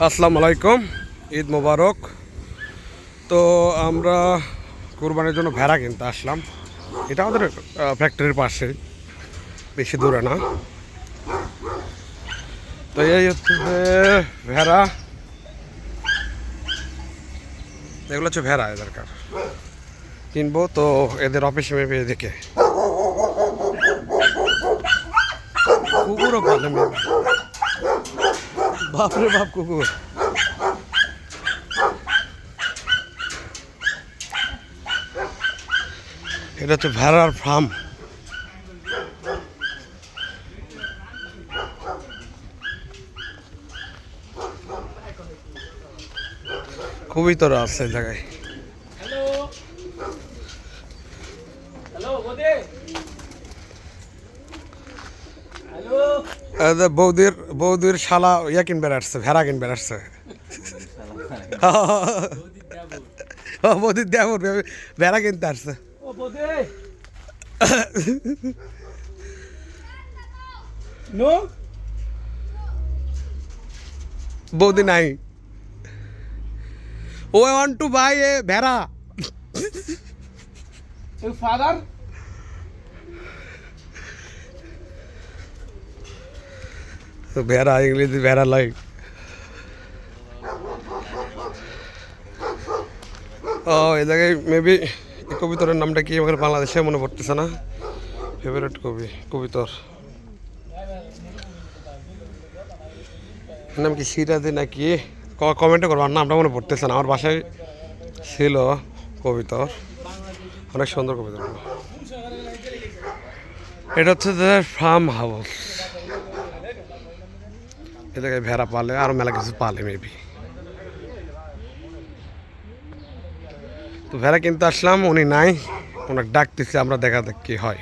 আসসালামু আলাইকুম, ঈদ মোবারক। তো আমরা কুরবানির জন্য ভেড়া কিনতে আসলাম। এটা আমাদের ফ্যাক্টরির পাশে, বেশি দূরে না। তো এই হচ্ছে ভেড়া, এগুলো হচ্ছে ভেড়া, এদেরকার কিনবো। তো এদের অফিসে মেপে দেখে কুকুরও পালে মেপে, বাপরে বাপ কুকুর। এটা হচ্ছে ভেড়ার ফার্ম। খুবই তোরা আছে এই জায়গায়। বৌদির বৌদির শালা ইয়া কিনবে আসছে, ভেড়া কিনবে আসছে। বৌদির দেবর ভেড়া কিনতে আসছে। বৌদি নাই। ও ওয়ান্ট টু বাই এ ভেড়া। ফাদার ভেড়া ইংরেজি ভেড়া লাই। ও এই জায়গায় মেবি কবিতরের নামটা কি আমাদের বাংলাদেশে মনে পড়তেছে না। ফেভারিট কবিতর নাম কি সিরাজি নাকি, কমেন্টে করবো। নামটা মনে পড়তেছে না। আমার বাসায় ছিল কবিতর, অনেক সুন্দর কবিতর। এটা হচ্ছে যে ফার্ম হাউস। এ জায়গায় ভেড়া পালে, আরো মেলা কিছু পালে মেবি। তো ভেড়া কিনতে আসলাম, উনি নাই, ওনার ডাকতেছে, আমরা দেখা যাক কি হয়।